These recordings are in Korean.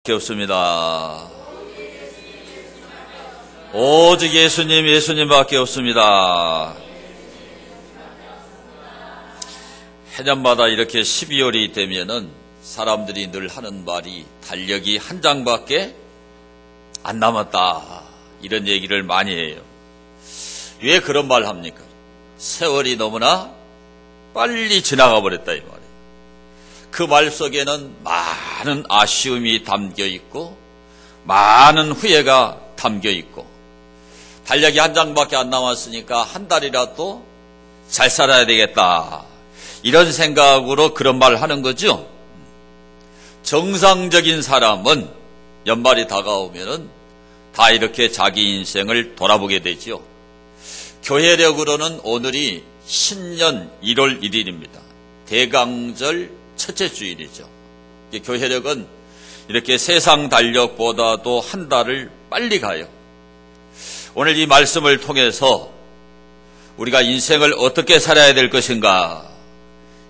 없습니다. 오직 예수님밖에 없습니다. 해년마다 이렇게 12월이 되면은 사람들이 늘 하는 말이 달력이 한 장밖에 안 남았다, 이런 얘기를 많이 해요. 왜 그런 말 합니까? 세월이 너무나 빨리 지나가 버렸다, 이 말이에요. 그 말 속에는 많은 아쉬움이 담겨 있고 많은 후회가 담겨 있고, 달력이 한 장밖에 안 남았으니까 한 달이라도 잘 살아야 되겠다, 이런 생각으로 그런 말을 하는 거죠. 정상적인 사람은 연말이 다가오면은 다 이렇게 자기 인생을 돌아보게 되죠. 교회력으로는 오늘이 신년 1월 1일입니다. 대강절 첫째 주일이죠. 교회력은 이렇게 세상 달력보다도 한 달을 빨리 가요. 오늘 이 말씀을 통해서 우리가 인생을 어떻게 살아야 될 것인가,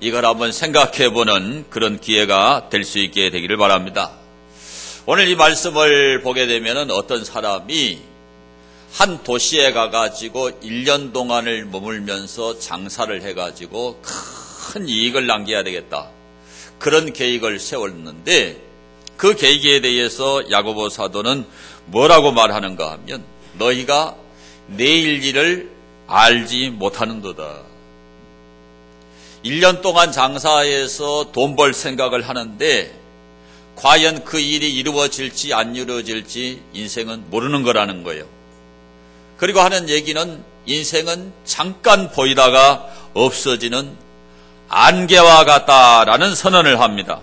이걸 한번 생각해보는 그런 기회가 될 수 있게 되기를 바랍니다. 오늘 이 말씀을 보게 되면 어떤 사람이 한 도시에 가가지고 1년 동안을 머물면서 장사를 해가지고 큰 이익을 남겨야 되겠다, 그런 계획을 세웠는데, 그 계획에 대해서 야고보 사도는 뭐라고 말하는가 하면, 너희가 내일 일을 알지 못하는도다. 1년 동안 장사해서 돈 벌 생각을 하는데 과연 그 일이 이루어질지 안 이루어질지 인생은 모르는 거라는 거예요. 그리고 하는 얘기는 인생은 잠깐 보이다가 없어지는 안개와 같다라는 선언을 합니다.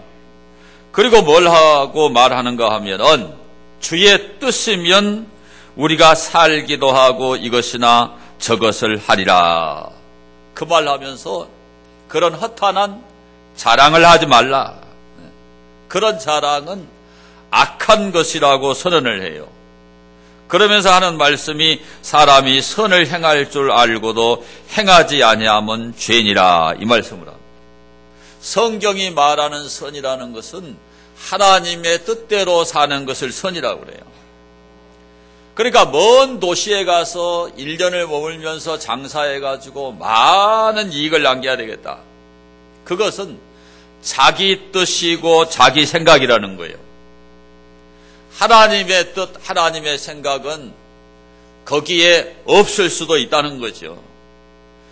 그리고 뭘 하고 말하는가 하면은, 주의 뜻이면 우리가 살기도 하고 이것이나 저것을 하리라. 그 말하면서 그런 허탄한 자랑을 하지 말라. 그런 자랑은 악한 것이라고 선언을 해요. 그러면서 하는 말씀이, 사람이 선을 행할 줄 알고도 행하지 아니하면 죄니라, 이 말씀을 합니다. 성경이 말하는 선이라는 것은 하나님의 뜻대로 사는 것을 선이라고 그래요. 그러니까 먼 도시에 가서 1년을 머물면서 장사해가지고 많은 이익을 남겨야 되겠다, 그것은 자기 뜻이고 자기 생각이라는 거예요. 하나님의 뜻, 하나님의 생각은 거기에 없을 수도 있다는 거죠.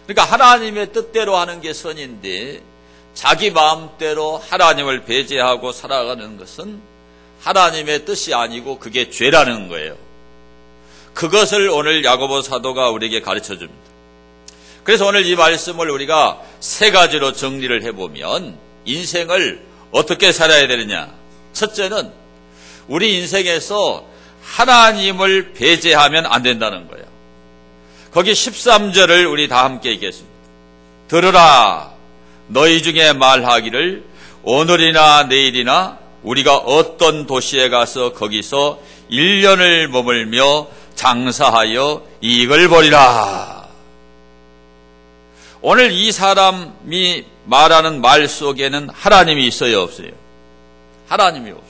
그러니까 하나님의 뜻대로 하는 게 선인데, 자기 마음대로 하나님을 배제하고 살아가는 것은 하나님의 뜻이 아니고 그게 죄라는 거예요. 그것을 오늘 야고보 사도가 우리에게 가르쳐 줍니다. 그래서 오늘 이 말씀을 우리가 세 가지로 정리를 해보면 인생을 어떻게 살아야 되느냐. 첫째는 우리 인생에서 하나님을 배제하면 안 된다는 거예요. 거기 13절을 우리 다 함께 읽겠습니다. 들으라, 너희 중에 말하기를 오늘이나 내일이나 우리가 어떤 도시에 가서 거기서 1년을 머물며 장사하여 이익을 벌이라. 오늘 이 사람이 말하는 말 속에는 하나님이 있어요, 없어요? 하나님이 없어요.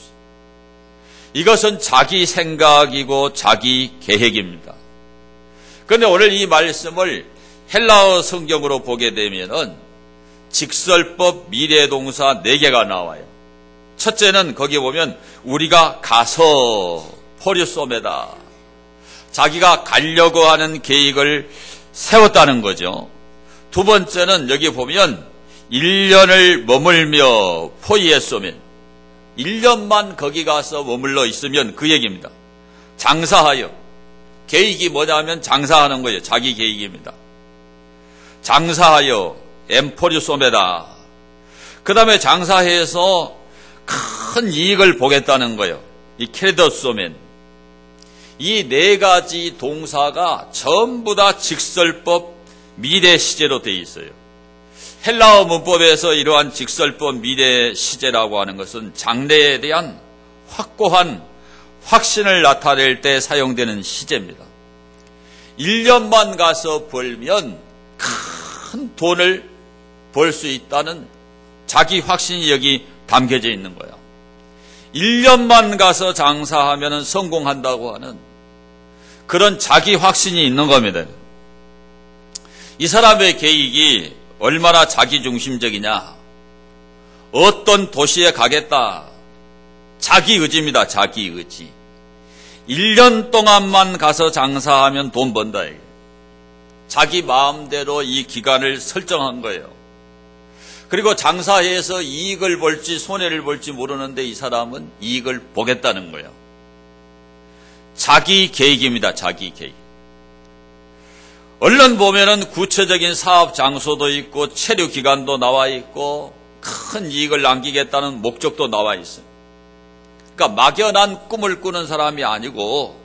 이것은 자기 생각이고 자기 계획입니다. 그런데 오늘 이 말씀을 헬라어 성경으로 보게 되면은 직설법 미래동사 4개가 나와요. 첫째는 거기에 보면 우리가 가서 포류소매다, 자기가 가려고 하는 계획을 세웠다는 거죠. 두 번째는 여기 보면 1년을 머물며 포이에소면, 1년만 거기 가서 머물러 있으면 그 얘기입니다. 장사하여, 계획이 뭐냐면 장사하는 거예요. 자기 계획입니다. 장사하여 엠포류소매다. 그 다음에 장사해서 큰 이익을 보겠다는 거예요. 이 캐리더소맨. 이 4가지 동사가 전부 다 직설법 미래 시제로 되어 있어요. 헬라어 문법에서 이러한 직설법 미래 시제라고 하는 것은 장래에 대한 확고한 확신을 나타낼 때 사용되는 시제입니다. 1년만 가서 벌면 큰 돈을 벌 수 있다는 자기 확신이 여기 담겨져 있는 거예요. 1년만 가서 장사하면 성공한다고 하는 그런 자기 확신이 있는 겁니다. 이 사람의 계획이 얼마나 자기중심적이냐. 어떤 도시에 가겠다. 자기 의지입니다. 자기 의지. 1년 동안만 가서 장사하면 돈 번다. 자기 마음대로 이 기간을 설정한 거예요. 그리고 장사해서 이익을 볼지 손해를 볼지 모르는데 이 사람은 이익을 보겠다는 거예요. 자기 계획입니다. 자기 계획. 얼른 보면은 구체적인 사업 장소도 있고 체류 기간도 나와 있고 큰 이익을 남기겠다는 목적도 나와 있어요. 그러니까 막연한 꿈을 꾸는 사람이 아니고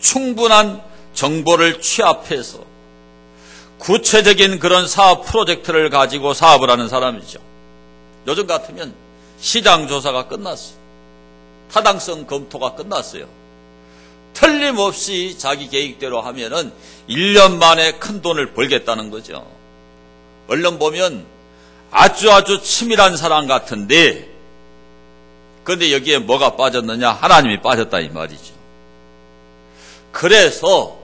충분한 정보를 취합해서 구체적인 그런 사업 프로젝트를 가지고 사업을 하는 사람이죠. 요즘 같으면 시장 조사가 끝났어요. 타당성 검토가 끝났어요. 틀림없이 자기 계획대로 하면은 1년 만에 큰 돈을 벌겠다는 거죠. 얼른 보면 아주 치밀한 사람 같은데, 그런데 여기에 뭐가 빠졌느냐? 하나님이 빠졌다 이 말이죠. 그래서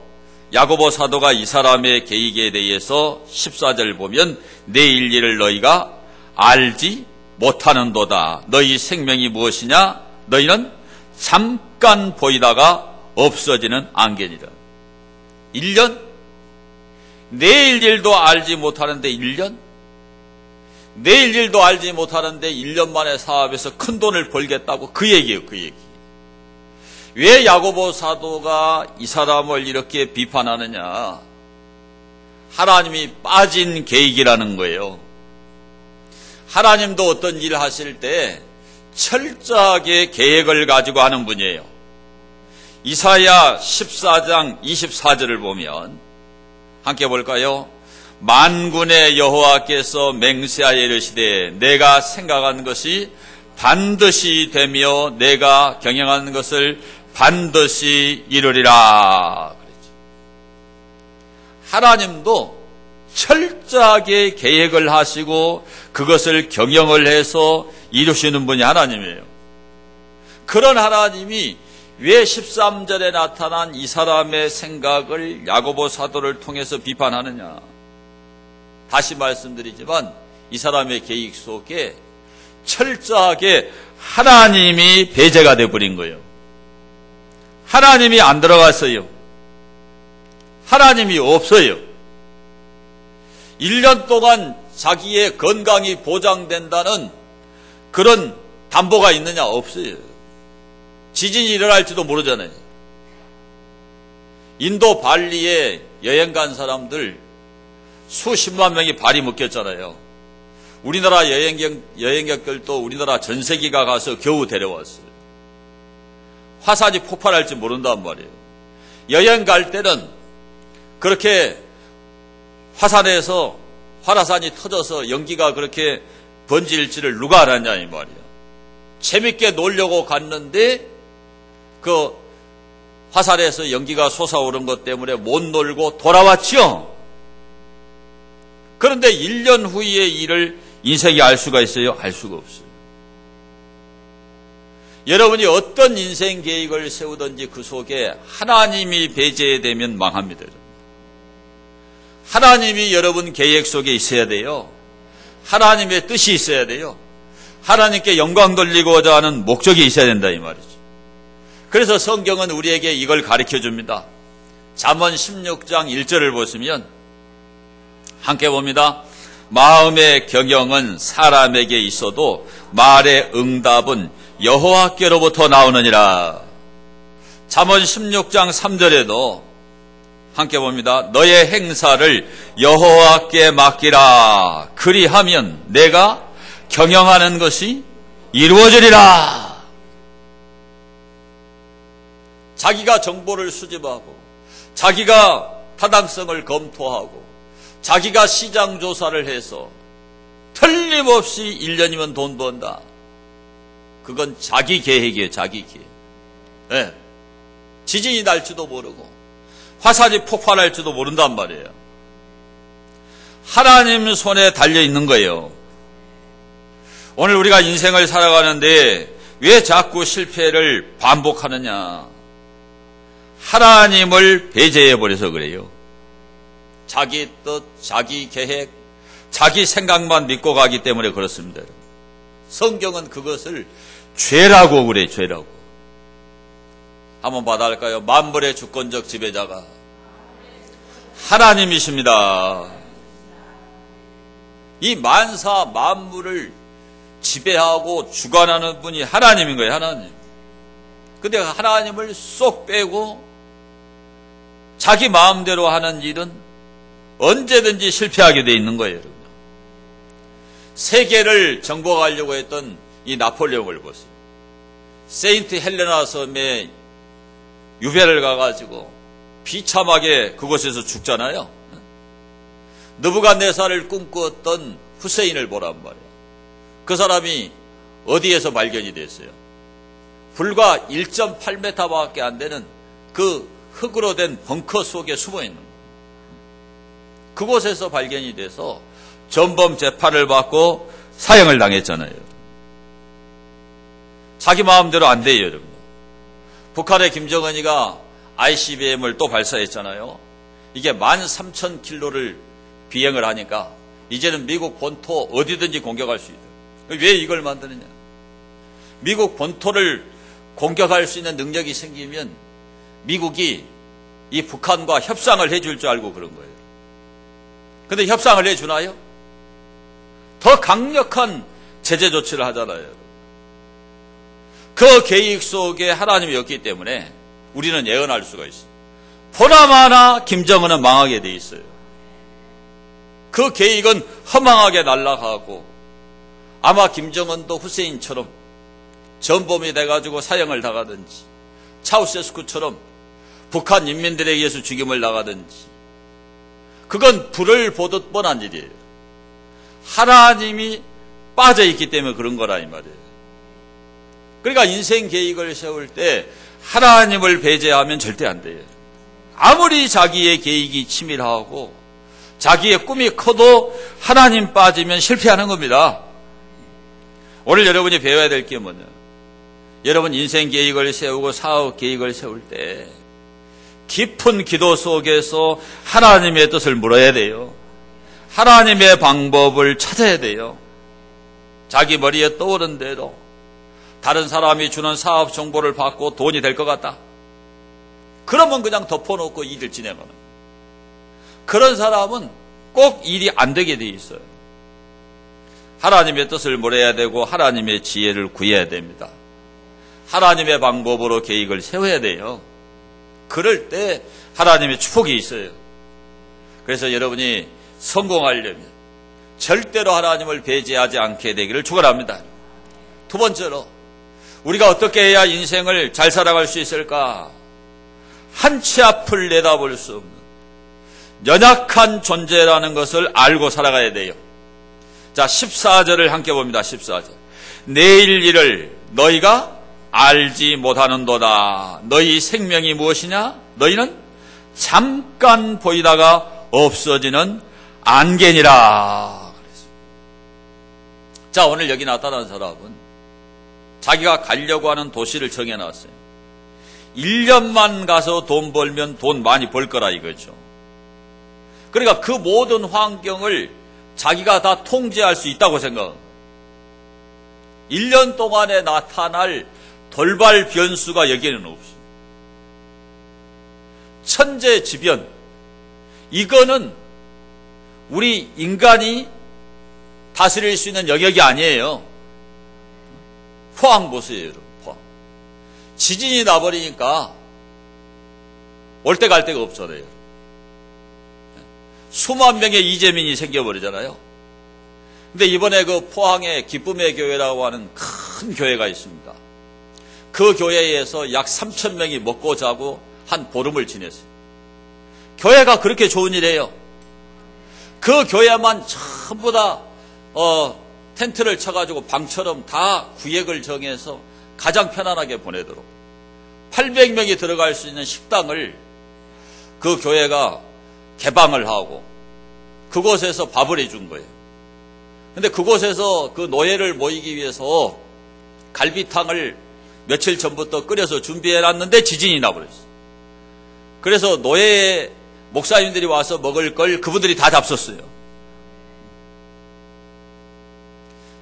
야고보 사도가 이 사람의 계획에 대해서 14절 보면 내일 일을 너희가 알지 못하는도다. 너희 생명이 무엇이냐? 너희는 잠깐 보이다가 없어지는 안개니라. 1년? 내일 일도 알지 못하는데 1년? 내일 일도 알지 못하는데 1년 만에 사업에서 큰 돈을 벌겠다고 그 얘기예요. 그 얘기. 왜 야고보 사도가 이 사람을 이렇게 비판하느냐? 하나님이 빠진 계획이라는 거예요. 하나님도 어떤 일을 하실 때 철저하게 계획을 가지고 하는 분이에요. 이사야 14장 24절을 보면 함께 볼까요? 만군의 여호와께서 맹세하여 이르시되 내가 생각한 것이 반드시 되며 내가 경영하는 것을 반드시 이루리라. 하나님도 철저하게 계획을 하시고 그것을 경영을 해서 이루시는 분이 하나님이에요. 그런 하나님이 왜 13절에 나타난 이 사람의 생각을 야고보 사도를 통해서 비판하느냐? 다시 말씀드리지만 이 사람의 계획 속에 철저하게 하나님이 배제가 되어버린 거예요. 하나님이 안 들어갔어요. 하나님이 없어요. 1년 동안 자기의 건강이 보장된다는 그런 담보가 있느냐? 없어요. 지진이 일어날지도 모르잖아요. 인도 발리에 여행 간 사람들 수십만 명이 발이 묶였잖아요. 우리나라 여행객들도 우리나라 전세기가 가서 겨우 데려왔어요. 화산이 폭발할지 모른단 말이에요. 여행 갈 때는 그렇게 화산에서 활화산이 터져서 연기가 그렇게 번질지를 누가 알았냐 이 말이에요. 재밌게 놀려고 갔는데 그 화산에서 연기가 솟아오른 것 때문에 못 놀고 돌아왔죠. 그런데 1년 후의 일을 인생이 알 수가 있어요? 알 수가 없어요. 여러분이 어떤 인생 계획을 세우든지 그 속에 하나님이 배제되면 망합니다. 하나님이 여러분 계획 속에 있어야 돼요. 하나님의 뜻이 있어야 돼요. 하나님께 영광 돌리고자 하는 목적이 있어야 된다 이 말이죠. 그래서 성경은 우리에게 이걸 가르쳐 줍니다. 잠언 16장 1절을 보시면 함께 봅니다. 마음의 경영은 사람에게 있어도 말의 응답은 여호와께로부터 나오느니라. 잠언 16장 3절에도 함께 봅니다. 너의 행사를 여호와께 맡기라. 그리하면 내가 경영하는 것이 이루어지리라. 자기가 정보를 수집하고 자기가 타당성을 검토하고 자기가 시장 조사를 해서 틀림없이 1년이면 돈 번다. 그건 자기 계획이에요. 자기 계획. 네. 지진이 날지도 모르고 화산이 폭발할지도 모른단 말이에요. 하나님 손에 달려있는 거예요. 오늘 우리가 인생을 살아가는데 왜 자꾸 실패를 반복하느냐? 하나님을 배제해버려서 그래요. 자기 뜻, 자기 계획, 자기 생각만 믿고 가기 때문에 그렇습니다. 성경은 그것을 죄라고 그래, 죄라고. 한번 받아할까요? 만물의 주권적 지배자가 하나님이십니다. 이 만사 만물을 지배하고 주관하는 분이 하나님인 거예요, 하나님. 근데 하나님을 쏙 빼고 자기 마음대로 하는 일은 언제든지 실패하게 돼 있는 거예요, 여러분. 세계를 정복하려고 했던 이 나폴레옹을 보세요. 세인트 헬레나 섬에 유배를 가가지고 비참하게 그곳에서 죽잖아요. 느부갓네살을 꿈꾸었던 후세인을 보란 말이에요. 그 사람이 어디에서 발견이 됐어요? 불과 1.8m밖에 안 되는 그 흙으로 된 벙커 속에 숨어 있는 거예요. 그곳에서 발견이 돼서 전범 재판을 받고 사형을 당했잖아요. 자기 마음대로 안 돼요, 여러분. 북한의 김정은이가 ICBM을 또 발사했잖아요. 이게 13,000km를 비행을 하니까 이제는 미국 본토 어디든지 공격할 수 있다. 왜 이걸 만드느냐? 미국 본토를 공격할 수 있는 능력이 생기면 미국이 이 북한과 협상을 해줄 줄 알고 그런 거예요. 근데 협상을 해주나요? 더 강력한 제재 조치를 하잖아요. 그 계획 속에 하나님이 없기 때문에 우리는 예언할 수가 있어요. 보나마나 김정은은 망하게 돼 있어요. 그 계획은 허망하게 날아가고 아마 김정은도 후세인처럼 전범이 돼가지고 사형을 당하든지 차우세스쿠처럼 북한 인민들에 의해서 죽임을 당하든지 그건 불을 보듯 뻔한 일이에요. 하나님이 빠져있기 때문에 그런 거라 이 말이에요. 그러니까 인생 계획을 세울 때 하나님을 배제하면 절대 안 돼요. 아무리 자기의 계획이 치밀하고 자기의 꿈이 커도 하나님 빠지면 실패하는 겁니다. 오늘 여러분이 배워야 될 게 뭐냐? 여러분 인생 계획을 세우고 사업 계획을 세울 때 깊은 기도 속에서 하나님의 뜻을 물어야 돼요. 하나님의 방법을 찾아야 돼요. 자기 머리에 떠오른 대로 다른 사람이 주는 사업 정보를 받고 돈이 될 것 같다. 그러면 그냥 덮어놓고 일을 진행하는 거예요. 그런 사람은 꼭 일이 안 되게 돼 있어요. 하나님의 뜻을 물어야 되고 하나님의 지혜를 구해야 됩니다. 하나님의 방법으로 계획을 세워야 돼요. 그럴 때 하나님의 축복이 있어요. 그래서 여러분이 성공하려면 절대로 하나님을 배제하지 않게 되기를 축원합니다. 두 번째로 우리가 어떻게 해야 인생을 잘 살아갈 수 있을까? 한치 앞을 내다볼 수 없는 연약한 존재라는 것을 알고 살아가야 돼요. 자, 14절을 함께 봅니다. 14절. 내일 일을 너희가 알지 못하는도다. 너희 생명이 무엇이냐? 너희는 잠깐 보이다가 없어지는 안개니라. 자, 오늘 여기 나타난 사람은 자기가 가려고 하는 도시를 정해놨어요. 1년만 가서 돈 벌면 돈 많이 벌 거라 이거죠. 그러니까 그 모든 환경을 자기가 다 통제할 수 있다고 생각합니다. 1년 동안에 나타날 돌발 변수가 여기에는 없어요. 천재지변, 이거는 우리 인간이 다스릴 수 있는 영역이 아니에요. 포항 보세요, 여러분. 포항. 지진이 나버리니까 올 때 갈 데가 없잖아요. 수만 명의 이재민이 생겨버리잖아요. 근데 이번에 그 포항에 기쁨의 교회라고 하는 큰 교회가 있습니다. 그 교회에서 약 3,000명이 먹고 자고 한 보름을 지냈어요. 교회가 그렇게 좋은 일이에요. 그 교회만 전부 다 텐트를 쳐가지고 방처럼 다 구역을 정해서 가장 편안하게 보내도록 800명이 들어갈 수 있는 식당을 그 교회가 개방을 하고 그곳에서 밥을 해준 거예요. 근데 그곳에서 그 노예를 모이기 위해서 갈비탕을 며칠 전부터 끓여서 준비해놨는데 지진이 나버렸어요. 그래서 노예 목사님들이 와서 먹을 걸 그분들이 다 잡섰어요.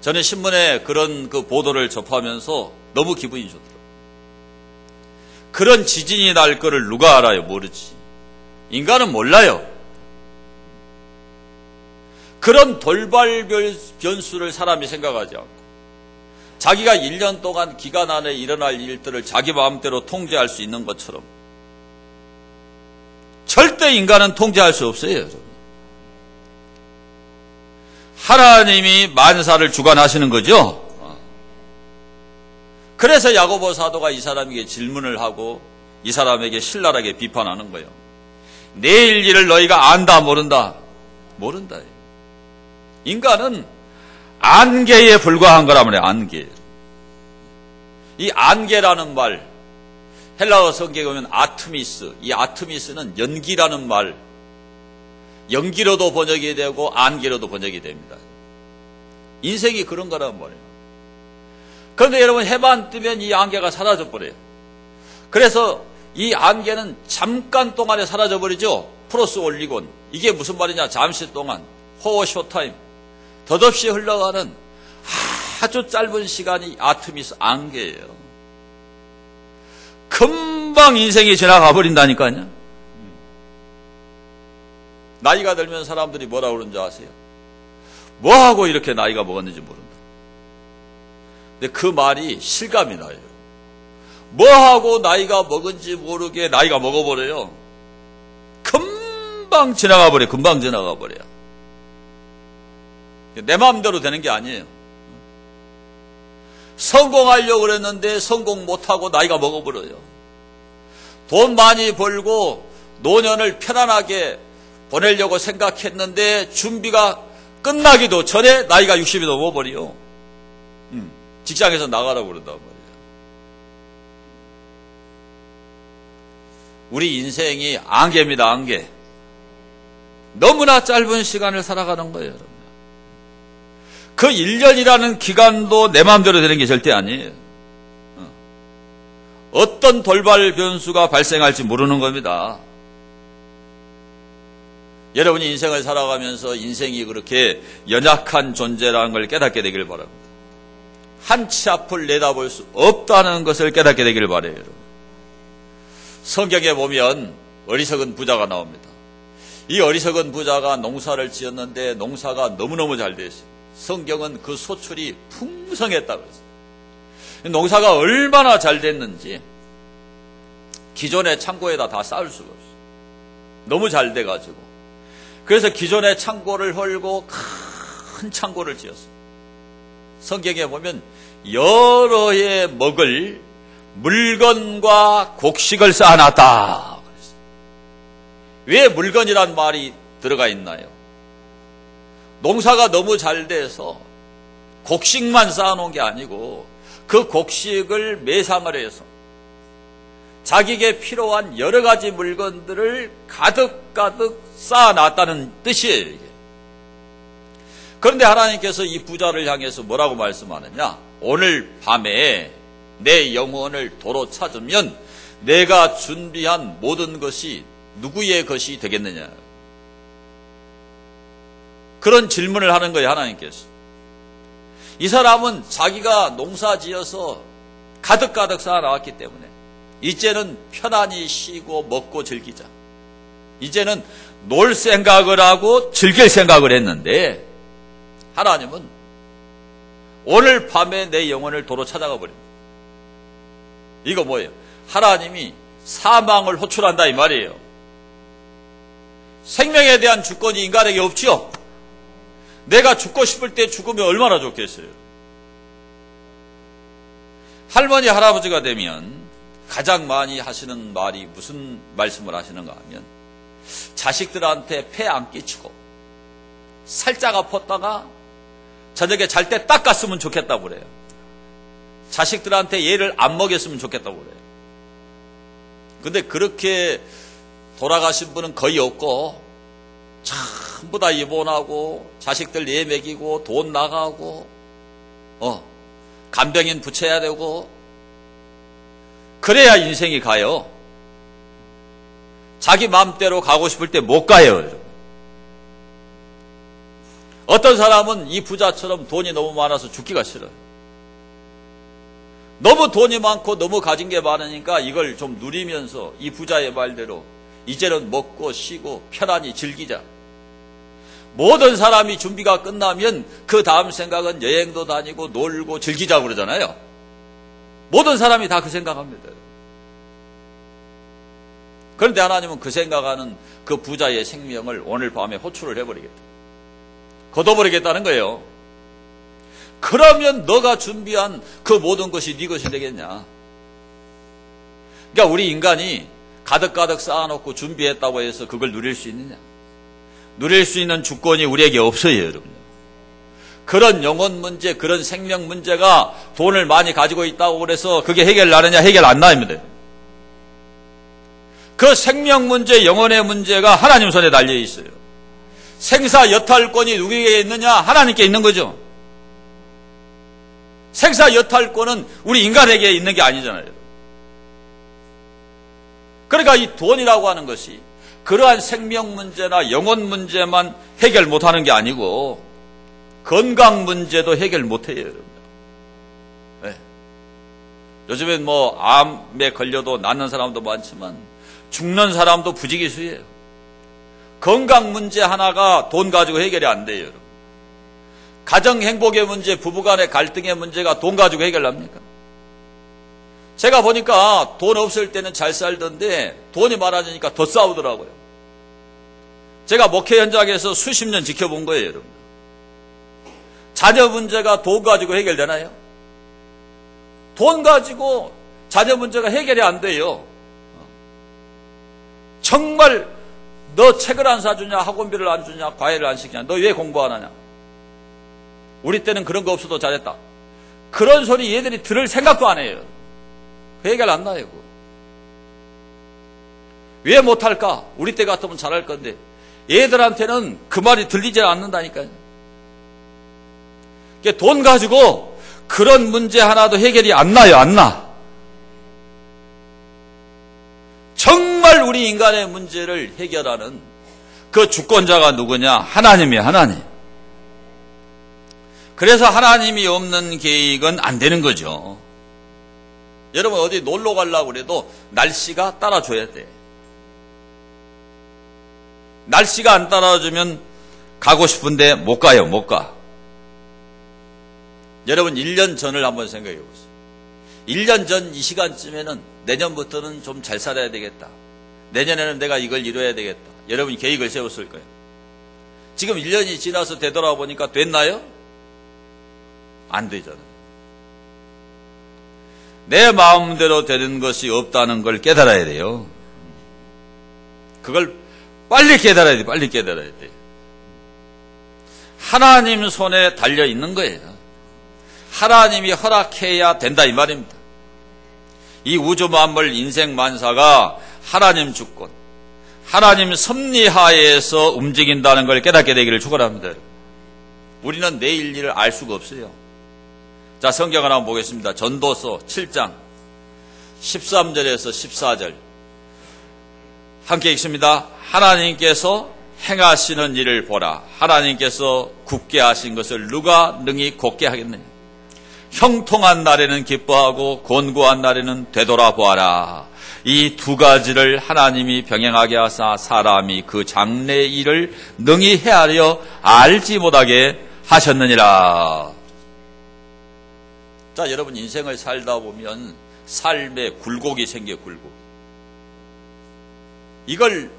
저는 신문에 그런 그 보도를 접하면서 너무 기분이 좋더라고요. 그런 지진이 날 거를 누가 알아요? 모르지. 인간은 몰라요. 그런 돌발 변수를 사람이 생각하지 않고 자기가 1년 동안 기간 안에 일어날 일들을 자기 마음대로 통제할 수 있는 것처럼 절대 인간은 통제할 수 없어요. 여러분. 하나님이 만사를 주관하시는 거죠. 그래서 야고보 사도가 이 사람에게 질문을 하고 이 사람에게 신랄하게 비판하는 거예요. 내일 일을 너희가 안다 모른다? 모른다. 인간은 안개에 불과한 거라 말이에요. 안개. 이 안개라는 말, 헬라어 성경에 보면 아트미스, 이 아트미스는 연기라는 말, 연기로도 번역이 되고 안개로도 번역이 됩니다. 인생이 그런 거란 말이에요. 그런데 여러분 해만 뜨면 이 안개가 사라져 버려요. 그래서 이 안개는 잠깐 동안에 사라져 버리죠. 플러스 올리곤. 이게 무슨 말이냐? 잠시 동안, 포 쇼타임, 덧없이 흘러가는 아주 짧은 시간이 아트미스 안개예요. 금방 인생이 지나가 버린다니까요. 나이가 들면 사람들이 뭐라고 그러는지 아세요? 뭐하고 이렇게 나이가 먹었는지 모른다. 근데 그 말이 실감이 나요. 뭐하고 나이가 먹은지 모르게 나이가 먹어버려요. 금방 지나가 버려요. 금방 지나가 버려요. 내 마음대로 되는 게 아니에요. 성공하려고 그랬는데 성공 못하고 나이가 먹어버려요. 돈 많이 벌고 노년을 편안하게 보내려고 생각했는데 준비가 끝나기도 전에 나이가 60이 넘어버려. 직장에서 나가라고 그런단 말이에요. 우리 인생이 안개입니다. 안개. 너무나 짧은 시간을 살아가는 거예요. 여러분. 그 1년이라는 기간도 내 마음대로 되는 게 절대 아니에요. 어떤 돌발 변수가 발생할지 모르는 겁니다. 여러분이 인생을 살아가면서 인생이 그렇게 연약한 존재라는 걸 깨닫게 되길 바랍니다. 한치 앞을 내다볼 수 없다는 것을 깨닫게 되길 바라요. 여러분. 성경에 보면 어리석은 부자가 나옵니다. 이 어리석은 부자가 농사를 지었는데 농사가 너무너무 잘 됐어요. 성경은 그 소출이 풍성했다고 했어요. 농사가 얼마나 잘 됐는지 기존의 창고에다 다 쌓을 수가 없어요. 너무 잘 돼가지고. 그래서 기존의 창고를 헐고 큰 창고를 지었어요. 성경에 보면 여러 해 먹을 물건과 곡식을 쌓아놨다. 왜 물건이란 말이 들어가 있나요? 농사가 너무 잘 돼서 곡식만 쌓아놓은 게 아니고 그 곡식을 매상을 해서 자기에게 필요한 여러 가지 물건들을 가득가득 쌓아놨다는 뜻이에요. 이게. 그런데 하나님께서 이 부자를 향해서 뭐라고 말씀하느냐? 오늘 밤에 내 영혼을 도로 찾으면 내가 준비한 모든 것이 누구의 것이 되겠느냐? 그런 질문을 하는 거예요, 하나님께서. 이 사람은 자기가 농사 지어서 가득가득 쌓아 나왔기 때문에 이제는 편안히 쉬고 먹고 즐기자. 이제는 놀 생각을 하고 즐길 생각을 했는데 하나님은 오늘 밤에 내 영혼을 도로 찾아가 버립니다. 이거 뭐예요? 하나님이 사망을 호출한다 이 말이에요. 생명에 대한 주권이 인간에게 없죠? 내가 죽고 싶을 때 죽으면 얼마나 좋겠어요. 할머니 할아버지가 되면 가장 많이 하시는 말이 무슨 말씀을 하시는가 하면 자식들한테 폐 안 끼치고 살짝 아팠다가 저녁에 잘 때 닦았으면 좋겠다고 그래요. 자식들한테 얘를 안 먹였으면 좋겠다고 그래요. 근데 그렇게 돌아가신 분은 거의 없고 전부 다 입원하고 자식들 예 먹이고 돈 나가고 간병인 붙여야 되고, 그래야 인생이 가요. 자기 마음대로 가고 싶을 때 못 가요. 어떤 사람은 이 부자처럼 돈이 너무 많아서 죽기가 싫어요. 너무 돈이 많고 너무 가진 게 많으니까 이걸 좀 누리면서 이 부자의 말대로 이제는 먹고 쉬고 편안히 즐기자. 모든 사람이 준비가 끝나면 그 다음 생각은 여행도 다니고 놀고 즐기자고 그러잖아요. 모든 사람이 다 그 생각합니다. 그런데 하나님은 그 생각하는 그 부자의 생명을 오늘 밤에 호출을 해버리겠다. 걷어버리겠다는 거예요. 그러면 너가 준비한 그 모든 것이 네 것이 되겠냐. 그러니까 우리 인간이 가득가득 쌓아놓고 준비했다고 해서 그걸 누릴 수 있느냐. 누릴 수 있는 주권이 우리에게 없어요, 여러분. 그런 영혼 문제, 그런 생명 문제가 돈을 많이 가지고 있다고 그래서 그게 해결나느냐, 해결 안 나입니다. 그 생명 문제, 영혼의 문제가 하나님 손에 달려 있어요. 생사 여탈권이 누구에게 있느냐? 하나님께 있는 거죠. 생사 여탈권은 우리 인간에게 있는 게 아니잖아요. 그러니까 이 돈이라고 하는 것이 그러한 생명 문제나 영혼 문제만 해결 못하는 게 아니고 건강 문제도 해결 못해요, 여러분. 네. 요즘엔 뭐 암에 걸려도 낫는 사람도 많지만 죽는 사람도 부지기수예요. 건강 문제 하나가 돈 가지고 해결이 안 돼요, 여러분. 가정 행복의 문제, 부부간의 갈등의 문제가 돈 가지고 해결납니까? 제가 보니까 돈 없을 때는 잘 살던데 돈이 많아지니까 더 싸우더라고요. 제가 목회 현장에서 수십 년 지켜본 거예요, 여러분. 자녀 문제가 돈 가지고 해결되나요? 돈 가지고 자녀 문제가 해결이 안 돼요. 정말 너 책을 안 사주냐, 학원비를 안 주냐, 과외를 안 시키냐, 너 왜 공부 안 하냐. 우리 때는 그런 거 없어도 잘했다. 그런 소리 얘들이 들을 생각도 안 해요. 해결 안 나요. 왜 못할까? 우리 때 같으면 잘할 건데 얘들한테는 그 말이 들리지 않는다니까요. 돈 가지고 그런 문제 하나도 해결이 안 나요. 안 나. 정말 우리 인간의 문제를 해결하는 그 주권자가 누구냐? 하나님이에요. 하나님. 그래서 하나님이 없는 계획은 안 되는 거죠. 여러분 어디 놀러 가려고 그래도 날씨가 따라줘야 돼. 날씨가 안 따라주면 가고 싶은데 못 가요. 못 가. 여러분 1년 전을 한번 생각해 보세요. 1년 전 이 시간쯤에는 내년부터는 좀 잘 살아야 되겠다. 내년에는 내가 이걸 이뤄야 되겠다. 여러분이 계획을 세웠을 거예요. 지금 1년이 지나서 되돌아보니까 됐나요? 안 되잖아요. 내 마음대로 되는 것이 없다는 걸 깨달아야 돼요. 그걸 빨리 깨달아야 돼. 빨리 깨달아야 돼. 하나님 손에 달려 있는 거예요. 하나님이 허락해야 된다 이 말입니다. 이 우주 만물 인생 만사가 하나님 주권, 하나님 섭리하에서 움직인다는 걸 깨닫게 되기를 축원합니다. 우리는 내일 일을 알 수가 없어요. 자, 성경을 한번 보겠습니다. 전도서 7장 13절에서 14절 함께 읽습니다. 하나님께서 행하시는 일을 보라. 하나님께서 굳게 하신 것을 누가 능히 곧게 하겠느냐. 형통한 날에는 기뻐하고 곤고한 날에는 되돌아보아라. 이 두 가지를 하나님이 병행하게 하사 사람이 그 장래 일을 능히 헤아려 알지 못하게 하셨느니라. 자, 여러분 인생을 살다 보면 삶에 굴곡이 생겨. 굴곡. 이걸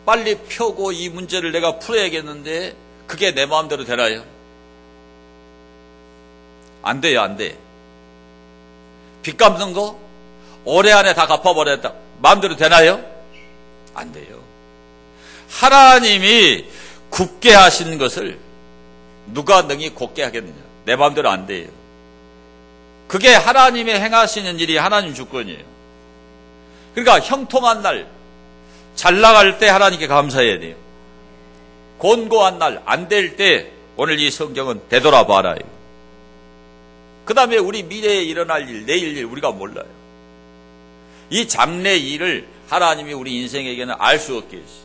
빨리 펴고 이 문제를 내가 풀어야겠는데 그게 내 마음대로 되나요? 안 돼요. 안 돼. 빚 갚는 거 올해 안에 다 갚아버렸다. 마음대로 되나요? 안 돼요. 하나님이 굳게 하신 것을 누가 능히 곧게 하겠느냐. 내 마음대로 안 돼요. 그게 하나님의 행하시는 일이 하나님 주권이에요. 그러니까 형통한 날, 잘 나갈 때 하나님께 감사해야 돼요. 곤고한 날, 안 될 때 오늘 이 성경은 되돌아봐라. 그 다음에 우리 미래에 일어날 일, 내일 일 우리가 몰라요. 이 장래 일을 하나님이 우리 인생에게는 알 수 없게 했어요.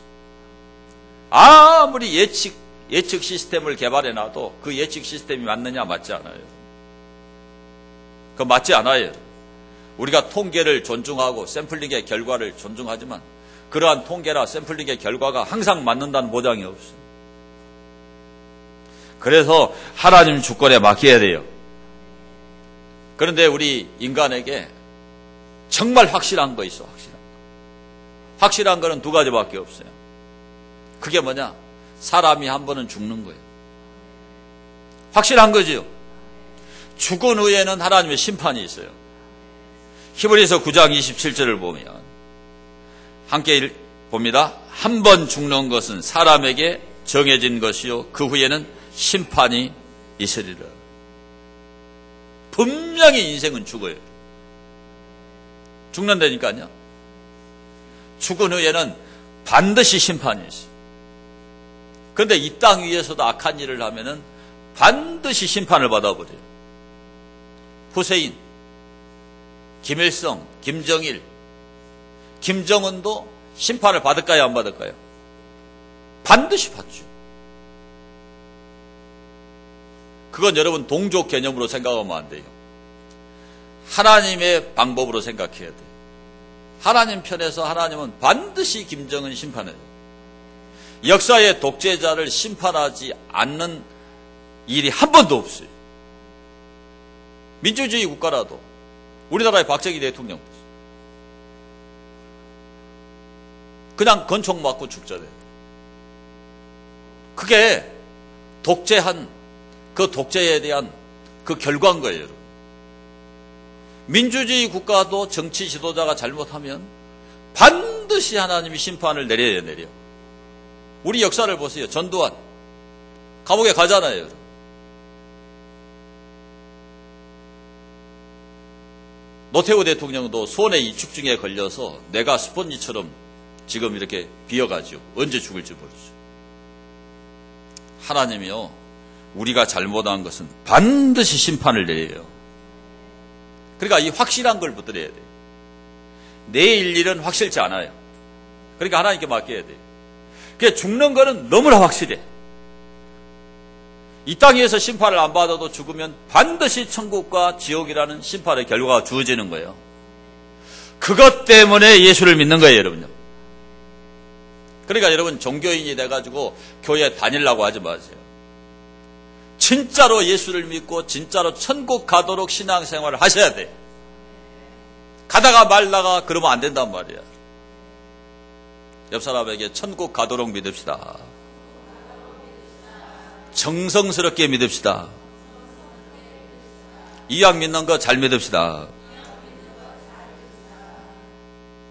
아무리 예측 시스템을 개발해놔도 그 예측 시스템이 맞느냐? 맞지 않아요. 그거 맞지 않아요. 우리가 통계를 존중하고 샘플링의 결과를 존중하지만 그러한 통계나 샘플링의 결과가 항상 맞는다는 보장이 없어요. 그래서 하나님 주권에 맡겨야 돼요. 그런데 우리 인간에게 정말 확실한 거 있어. 확실한 거는 두 가지밖에 없어요. 그게 뭐냐? 사람이 한 번은 죽는 거예요. 확실한 거지요. 죽은 후에는 하나님의 심판이 있어요. 히브리서 9장 27절을 보면 함께 봅니다. 한 번 죽는 것은 사람에게 정해진 것이요 그 후에는 심판이 있으리라. 분명히 인생은 죽어요. 죽는다니까요. 죽은 후에는 반드시 심판이 있어요. 그런데 이 땅 위에서도 악한 일을 하면은 반드시 심판을 받아버려요. 후세인, 김일성, 김정일, 김정은도 심판을 받을까요? 안 받을까요? 반드시 받죠. 그건 여러분 동족 개념으로 생각하면 안 돼요. 하나님의 방법으로 생각해야 돼요. 하나님 편에서 하나님은 반드시 김정은 심판해요. 역사의 독재자를 심판하지 않는 일이 한 번도 없어요. 민주주의 국가라도 우리나라의 박정희 대통령 그냥 권총 맞고 죽잖아요. 그게 독재한 그 독재에 대한 그 결과인 거예요. 여러분. 민주주의 국가도 정치 지도자가 잘못하면 반드시 하나님이 심판을 내려야 내려. 우리 역사를 보세요. 전두환 감옥에 가잖아요. 여러분. 노태우 대통령도 손에 이축증에 걸려서 내가 스펀지처럼 지금 이렇게 비어가죠. 언제 죽을지 모르죠. 하나님이요. 우리가 잘못한 것은 반드시 심판을 내려요. 그러니까 이 확실한 걸 붙들어야 돼요. 내일 일은 확실치 않아요. 그러니까 하나님께 맡겨야 돼요. 그게 죽는 거는 너무나 확실해. 이 땅에서 심판을 안 받아도 죽으면 반드시 천국과 지옥이라는 심판의 결과가 주어지는 거예요. 그것 때문에 예수를 믿는 거예요, 여러분요. 그러니까 여러분 종교인이 돼가지고 교회 다니려고 하지 마세요. 진짜로 예수를 믿고 진짜로 천국 가도록 신앙생활을 하셔야 돼요. 가다가 말다가 그러면 안 된단 말이야. 옆 사람에게 천국 가도록 믿읍시다. 정성스럽게 믿읍시다. 이왕 믿는 거 잘 믿읍시다.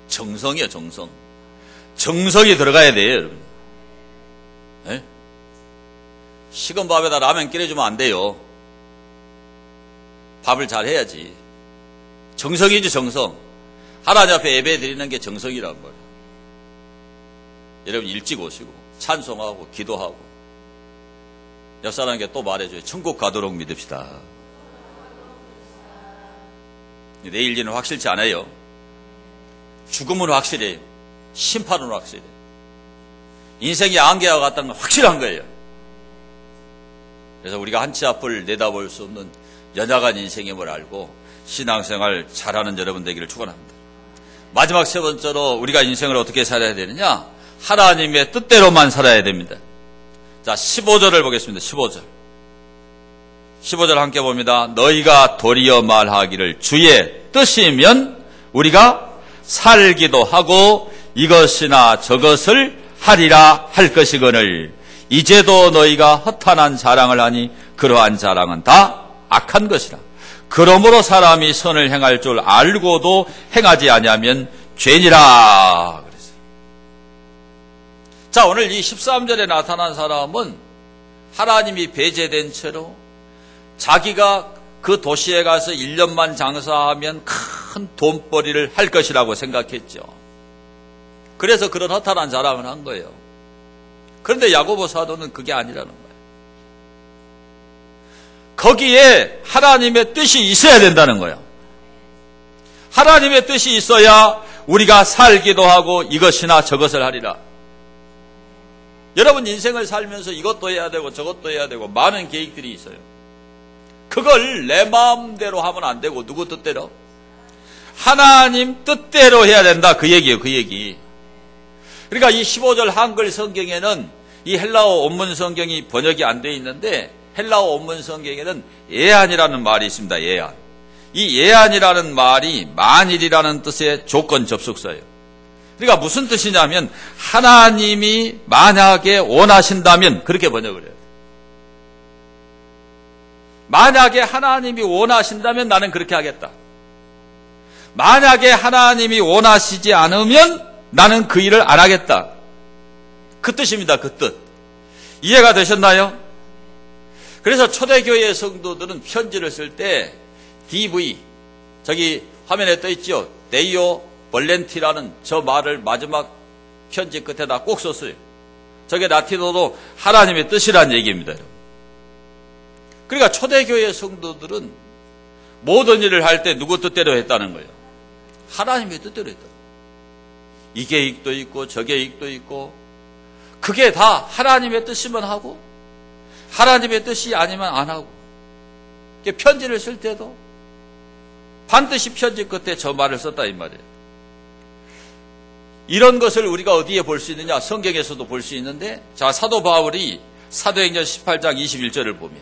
정성이에요, 정성. 정성이 들어가야 돼요, 여러분. 네? 식은 밥에다 라면 끓여주면 안 돼요. 밥을 잘 해야지. 정성이지, 정성. 하나님 앞에 예배 드리는 게 정성이란 말이에요. 여러분 일찍 오시고 찬송하고 기도하고 옆 사람에게 또 말해줘요. 천국 가도록 믿읍시다. 내일 일은 확실치 않아요. 죽음은 확실해요. 심판은 확실해요. 인생이 안개와 같다는 건 확실한 거예요. 그래서 우리가 한치 앞을 내다볼 수 없는 연약한 인생임을 알고 신앙생활 잘하는 여러분 되기를 축원합니다. 마지막 세 번째로 우리가 인생을 어떻게 살아야 되느냐? 하나님의 뜻대로만 살아야 됩니다. 자, 15절을 보겠습니다. 15절 함께 봅니다. 너희가 도리어 말하기를 주의 뜻이면 우리가 살기도 하고 이것이나 저것을 하리라 할 것이거늘 이제도 너희가 허탄한 자랑을 하니 그러한 자랑은 다 악한 것이라. 그러므로 사람이 선을 행할 줄 알고도 행하지 아니하면 죄니라. 그랬어요. 자, 오늘 이 13절에 나타난 사람은 하나님이 배제된 채로 자기가 그 도시에 가서 1년만 장사하면 큰 돈벌이를 할 것이라고 생각했죠. 그래서 그런 허탄한 자랑을 한 거예요. 그런데 야고보 사도는 그게 아니라는 거예요. 거기에 하나님의 뜻이 있어야 된다는 거예요. 하나님의 뜻이 있어야 우리가 살기도 하고 이것이나 저것을 하리라. 여러분 인생을 살면서 이것도 해야 되고 저것도 해야 되고 많은 계획들이 있어요. 그걸 내 마음대로 하면 안 되고 누구 뜻대로? 하나님 뜻대로 해야 된다. 그 얘기예요. 그 얘기. 그러니까 이 15절 한글 성경에는 이 헬라어 원문 성경이 번역이 안 돼 있는데 헬라어 원문 성경에는 예안이라는 말이 있습니다. 예안. 이 예안이라는 말이 만일이라는 뜻의 조건 접속사예요. 그러니까 무슨 뜻이냐면 하나님이 만약에 원하신다면 그렇게 번역을 해요. 만약에 하나님이 원하신다면 나는 그렇게 하겠다. 만약에 하나님이 원하시지 않으면 나는 그 일을 안 하겠다. 그 뜻입니다. 그 뜻. 이해가 되셨나요? 그래서 초대교회 성도들은 편지를 쓸 때 DV, 저기 화면에 떠 있죠. 데이오 볼렌티라는 저 말을 마지막 편지 끝에다 꼭 썼어요. 저게 라틴어로 하나님의 뜻이라는 얘기입니다. 그러니까 초대교회 성도들은 모든 일을 할 때 누구 뜻대로 했다는 거예요. 하나님의 뜻대로 했다. 이 계획도 있고 저 계획도 있고 그게 다 하나님의 뜻이면 하고 하나님의 뜻이 아니면 안 하고 편지를 쓸 때도 반드시 편지 끝에 저 말을 썼다 이 말이에요. 이런 것을 우리가 어디에 볼 수 있느냐? 성경에서도 볼 수 있는데 자 사도 바울이 사도행전 18장 21절을 보면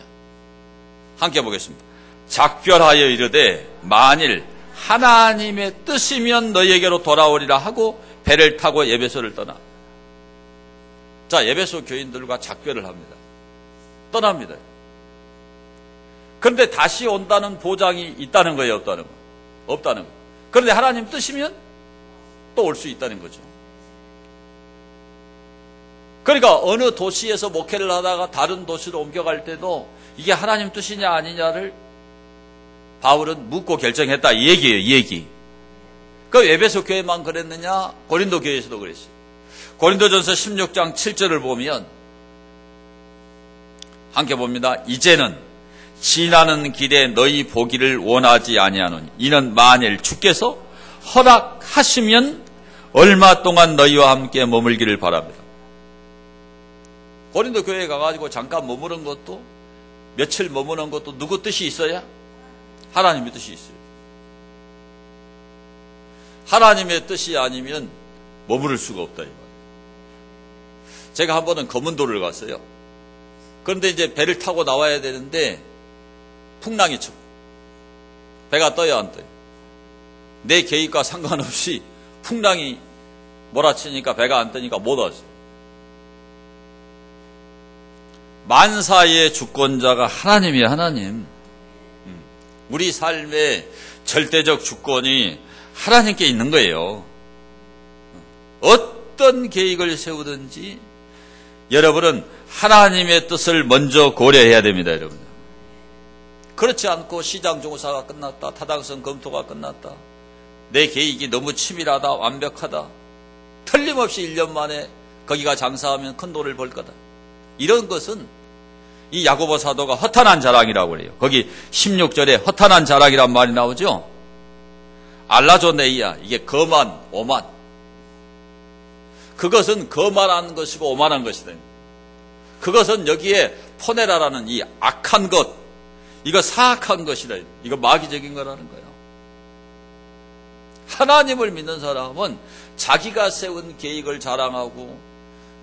함께 보겠습니다. 작별하여 이르되 만일 하나님의 뜻이면 너희에게로 돌아오리라 하고 배를 타고 에베소를 떠나. 자 에베소 교인들과 작별을 합니다. 떠납니다. 그런데 다시 온다는 보장이 있다는 거예요? 없다는 거? 없다는 거. 그런데 하나님 뜻이면 또 올 수 있다는 거죠. 그러니까 어느 도시에서 목회를 하다가 다른 도시로 옮겨갈 때도 이게 하나님 뜻이냐 아니냐를 바울은 묻고 결정했다 이 얘기예요. 이 얘기. 그 에베소 교회만 그랬느냐? 고린도 교회에서도 그랬어요. 고린도전서 16장 7절을 보면 함께 봅니다. 이제는 지나는 길에 너희 보기를 원하지 아니하노니 이는 만일 주께서 허락하시면 얼마 동안 너희와 함께 머물기를 바랍니다. 고린도 교회에 가가지고 잠깐 머무는 것도 며칠 머무는 것도 누구 뜻이 있어야? 하나님의 뜻이 있어요. 하나님의 뜻이 아니면 머무를 수가 없다 이 말이에요. 제가 한 번은 검은도를 갔어요. 그런데 이제 배를 타고 나와야 되는데 풍랑이 쳐. 배가 떠요 안 떠요? 내 계획과 상관없이 풍랑이 몰아치니까 배가 안 뜨니까 못 왔어요. 만사의 주권자가 하나님이에요. 하나님. 우리 삶의 절대적 주권이 하나님께 있는 거예요. 어떤 계획을 세우든지 여러분은 하나님의 뜻을 먼저 고려해야 됩니다. 여러분. 그렇지 않고 시장 조사가 끝났다. 타당성 검토가 끝났다. 내 계획이 너무 치밀하다. 완벽하다. 틀림없이 1년 만에 거기가 장사하면 큰 돈을 벌 거다. 이런 것은 이 야고보 사도가 허탄한 자랑이라고 그래요. 거기 16절에 허탄한 자랑이란 말이 나오죠. 알라조네이아 이게 거만 오만. 그것은 거만한 것이고 오만한 것이다. 그것은 여기에 포네라라는 이 악한 것, 이거 사악한 것이다. 이거 마귀적인 거라는 거예요. 하나님을 믿는 사람은 자기가 세운 계획을 자랑하고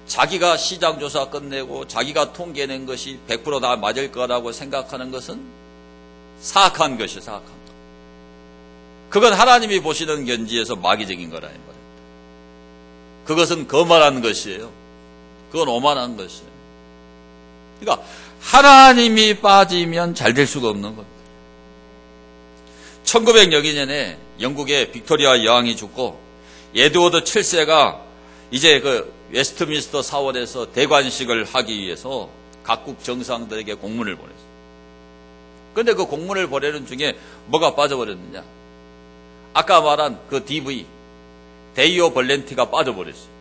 자기가 시장조사 끝내고 자기가 통계낸 것이 100% 다 맞을 거라고 생각하는 것은 사악한 것이 사악한 것. 그건 하나님이 보시는 견지에서 마귀적인 거라 이 말입니다. 그것은 거만한 것이에요. 그건 오만한 것이에요. 그러니까 하나님이 빠지면 잘 될 수가 없는 겁니다. 1902년에 영국의 빅토리아 여왕이 죽고 에드워드 7세가 이제 그 웨스트민스터 사원에서 대관식을 하기 위해서 각국 정상들에게 공문을 보냈어요. 그런데 그 공문을 보내는 중에 뭐가 빠져버렸느냐? 아까 말한 그 DV, 데이오 볼렌티가 빠져버렸어요.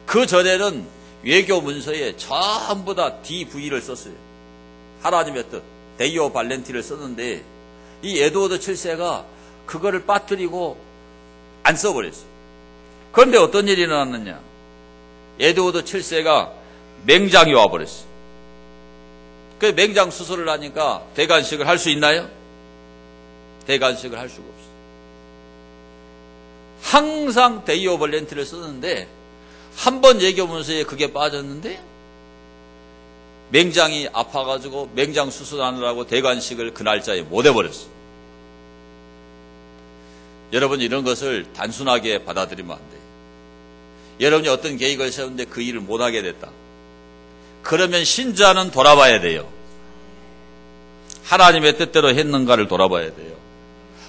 그 전에는 외교 문서에 전부 다 DV를 썼어요. 하나님의 뜻, 데이오 발렌티를 썼는데 이 에드워드 7세가 그거를 빠뜨리고 안 써버렸어요. 그런데 어떤 일이 일어났느냐? 에드워드 7세가 맹장이 와버렸어요. 그 맹장 수술을 하니까 대관식을 할 수 있나요? 대관식을 할 수가 없어요. 항상 데이오 발렌티를 썼는데 한 번 예교문서에 그게 빠졌는데 맹장이 아파가지고 맹장 수술하느라고 대관식을 그 날짜에 못 해버렸어요. 여러분, 이런 것을 단순하게 받아들이면 안 돼요. 여러분이 어떤 계획을 세웠는데 그 일을 못하게 됐다. 그러면 신자는 돌아봐야 돼요. 하나님의 뜻대로 했는가를 돌아봐야 돼요.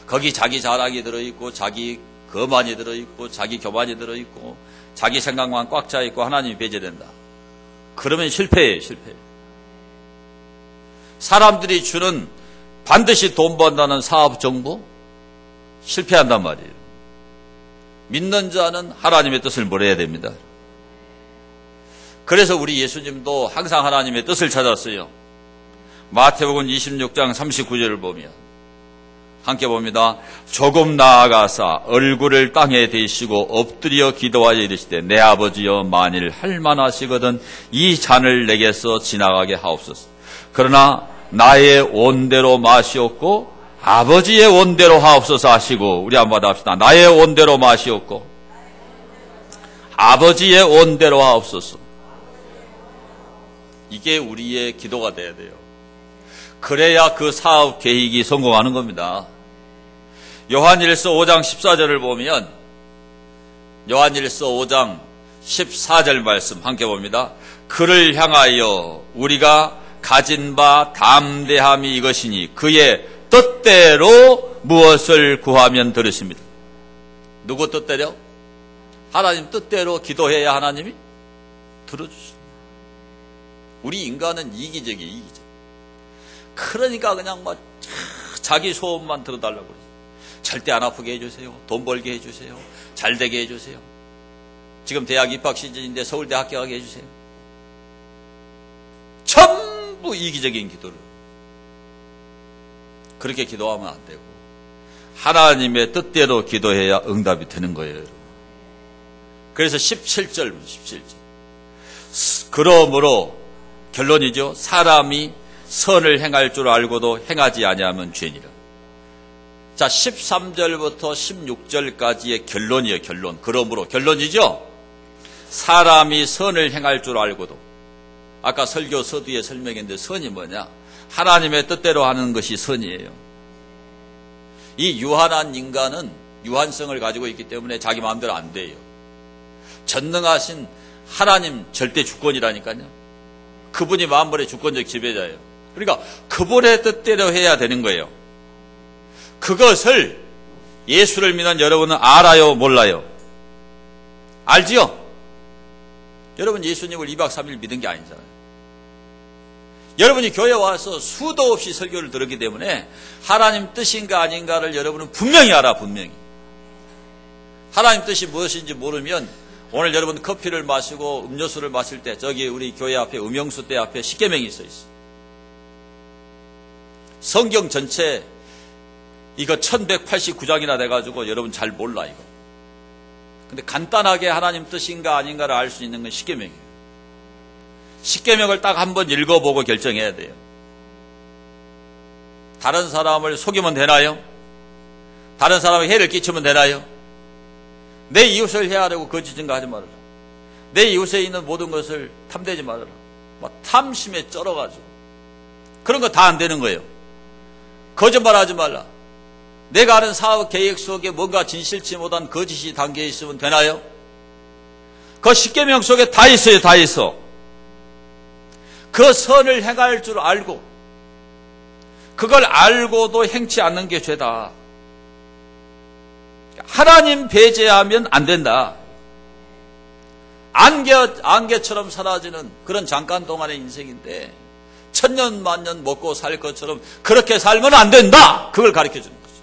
거기 자기 자랑이 들어있고 자기 거만이 들어있고 자기 교만이 들어있고 자기 생각만 꽉 차있고 하나님이 배제된다. 그러면 실패예요. 실패. 사람들이 주는 반드시 돈 번다는 사업 정보 실패한단 말이에요. 믿는 자는 하나님의 뜻을 물어야 됩니다. 그래서 우리 예수님도 항상 하나님의 뜻을 찾았어요. 마태복음 26장 39절을 보면 함께 봅니다. 조금 나아가사 얼굴을 땅에 대시고 엎드려 기도하여 이르시되 내 아버지여 만일 할만하시거든 이 잔을 내게서 지나가게 하옵소서. 그러나 나의 원대로 마시옵고 아버지의 원대로 하옵소서 하시고, 우리 한번 합시다. 나의 원대로 마시옵고 아버지의 원대로 하옵소서. 이게 우리의 기도가 돼야 돼요. 그래야 그 사업 계획이 성공하는 겁니다. 요한일서 5장 14절을 보면 요한일서 5장 14절 말씀 함께 봅니다. 그를 향하여 우리가 가진 바 담대함이 이것이니 그의 뜻대로 무엇을 구하면 들으십니다. 누구 뜻대로? 하나님 뜻대로 기도해야 하나님이 들어주십니다. 우리 인간은 이기적이에요. 그러니까 그냥 막 자기 소원만 들어달라고 그래요. 절대 안 아프게 해주세요. 돈 벌게 해주세요. 잘 되게 해주세요. 지금 대학 입학 시즌인데 서울대 합격하게 해주세요. 전부 이기적인 기도를. 그렇게 기도하면 안 되고 하나님의 뜻대로 기도해야 응답이 되는 거예요. 그래서 17절. 그러므로 결론이죠. 사람이 선을 행할 줄 알고도 행하지 아니하면 죄니라. 자, 13절부터 16절까지의 결론이에요. 결론. 그러므로 결론이죠. 사람이 선을 행할 줄 알고도, 아까 설교 서두에 설명했는데 선이 뭐냐? 하나님의 뜻대로 하는 것이 선이에요. 이 유한한 인간은 유한성을 가지고 있기 때문에 자기 마음대로 안 돼요. 전능하신 하나님 절대 주권이라니까요. 그분이 만물의 주권적 지배자예요. 그러니까 그분의 뜻대로 해야 되는 거예요. 그것을 예수를 믿는 여러분은 알아요, 몰라요? 알지요? 여러분 예수님을 2박 3일 믿은 게 아니잖아요. 여러분이 교회 와서 수도 없이 설교를 들었기 때문에 하나님 뜻인가 아닌가를 여러분은 분명히 알아, 분명히. 하나님 뜻이 무엇인지 모르면 오늘 여러분 커피를 마시고 음료수를 마실 때 저기 우리 교회 앞에 음영수대 앞에 십계명이 써 있어요. 성경 전체 이거 1189장이나 돼가지고 여러분 잘 몰라 이거. 근데 간단하게 하나님 뜻인가 아닌가를 알 수 있는 건 십계명이에요. 십계명을 딱 한번 읽어보고 결정해야 돼요. 다른 사람을 속이면 되나요? 다른 사람에게 해를 끼치면 되나요? 내 이웃을 해하려고 거짓 증거하지 말아라. 내 이웃에 있는 모든 것을 탐내지 말아라. 막 탐심에 쩔어가지고 그런 거 다 안 되는 거예요. 거짓말하지 말라. 내가 아는 사업 계획 속에 뭔가 진실치 못한 거짓이 담겨 있으면 되나요? 그 십계명 속에 다 있어요. 다 있어. 그 선을 행할 줄 알고 그걸 알고도 행치 않는 게 죄다. 하나님 배제하면 안 된다. 안개처럼 사라지는 그런 잠깐 동안의 인생인데 천년 만년 먹고 살 것처럼 그렇게 살면 안 된다. 그걸 가르쳐주는 거죠.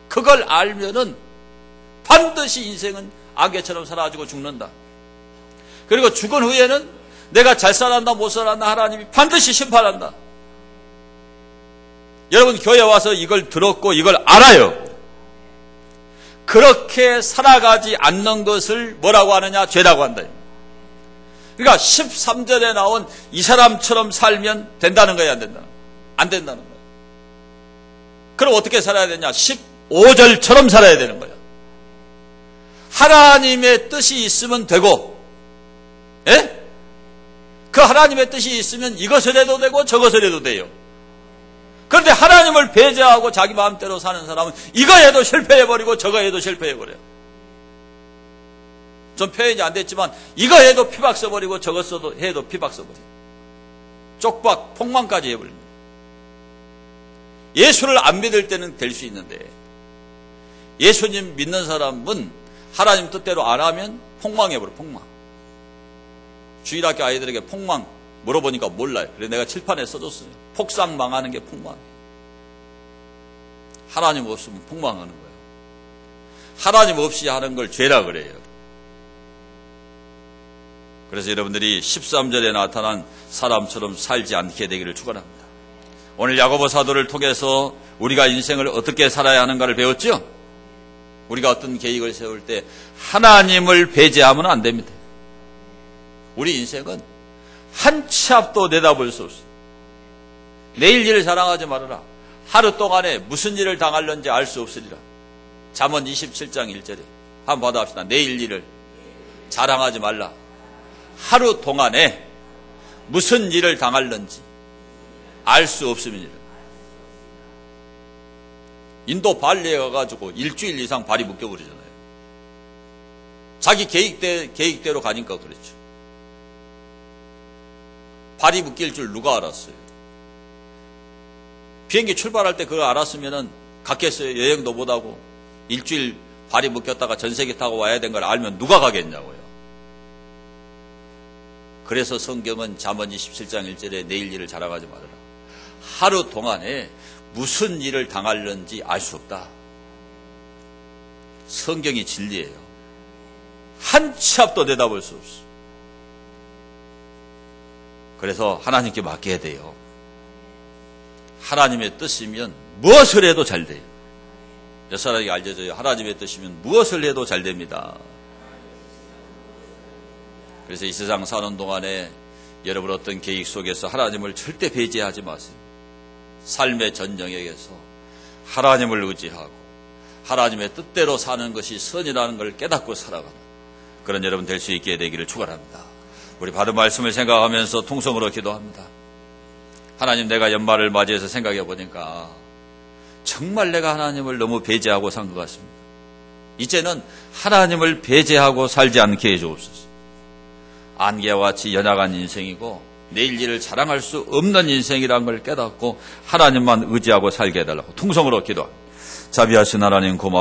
그걸 알면은 반드시 인생은 안개처럼 사라지고 죽는다. 그리고 죽은 후에는 내가 잘 살았나 못 살았나 하나님이 반드시 심판한다. 여러분 교회 와서 이걸 들었고 이걸 알아요. 그렇게 살아가지 않는 것을 뭐라고 하느냐? 죄라고 한다. 그러니까 13절에 나온 이 사람처럼 살면 된다는 거야, 안 된다는 거야? 안 된다는 거야. 그럼 어떻게 살아야 되냐? 15절처럼 살아야 되는 거야. 하나님의 뜻이 있으면 되고, 예? 그 하나님의 뜻이 있으면 이것을 해도 되고 저것을 해도 돼요. 그런데 하나님을 배제하고 자기 마음대로 사는 사람은 이거 해도 실패해버리고 저거 해도 실패해버려요. 좀 표현이 안 됐지만 이거 해도 피박 써버리고 저거 해도 피박 써버려요. 쪽박, 폭망까지 해버립니다. 예수를 안 믿을 때는 될 수 있는데 예수님 믿는 사람은 하나님 뜻대로 안 하면 폭망해버려. 폭망. 주일학교 아이들에게 폭망 물어보니까 몰라요. 그래서 내가 칠판에 써줬어요. 폭삭 망하는 게 폭망이에요. 하나님 없으면 폭망하는 거예요. 하나님 없이 하는 걸 죄라 그래요. 그래서 여러분들이 13절에 나타난 사람처럼 살지 않게 되기를 축원합니다. 오늘 야고보 사도를 통해서 우리가 인생을 어떻게 살아야 하는가를 배웠죠? 우리가 어떤 계획을 세울 때 하나님을 배제하면 안 됩니다. 우리 인생은 한 치 앞도 내다볼 수 없어요. 내일 일을 자랑하지 말아라. 하루 동안에 무슨 일을 당할는지 알 수 없으리라. 잠언 27장 1절에 한번 받아봅시다. 내일 일을 자랑하지 말라. 하루 동안에 무슨 일을 당할는지 알 수 없음이니라. 인도 발리에 가가지고 일주일 이상 발이 묶여버리잖아요. 자기 계획대로 가니까 그랬죠. 발이 묶일 줄 누가 알았어요? 비행기 출발할 때 그걸 알았으면 갔겠어요? 여행도 못하고 일주일 발이 묶였다가 전세기 타고 와야 된 걸 알면 누가 가겠냐고요. 그래서 성경은 잠언 27장 1절에 내일 일을 자랑하지 말아라. 하루 동안에 무슨 일을 당할는지 알 수 없다. 성경이 진리예요. 한 치 앞도 내다볼 수 없어. 그래서 하나님께 맡겨야 돼요. 하나님의 뜻이면 무엇을 해도 잘 돼요. 몇 사람에게 알려져요. 하나님의 뜻이면 무엇을 해도 잘 됩니다. 그래서 이 세상 사는 동안에 여러분 어떤 계획 속에서 하나님을 절대 배제하지 마세요. 삶의 전 영역에서 하나님을 의지하고 하나님의 뜻대로 사는 것이 선이라는 걸 깨닫고 살아가는 그런 여러분 될 수 있게 되기를 축원합니다. 우리 받은 말씀을 생각하면서 통성으로 기도합니다. 하나님, 내가 연말을 맞이해서 생각해 보니까 정말 내가 하나님을 너무 배제하고 산 것 같습니다. 이제는 하나님을 배제하고 살지 않게 해주옵소서. 안개와 같이 연약한 인생이고 내일 일을 자랑할 수 없는 인생이라는 걸 깨닫고 하나님만 의지하고 살게 해달라고 통성으로 기도합니다. 자비하신 하나님 고마워요.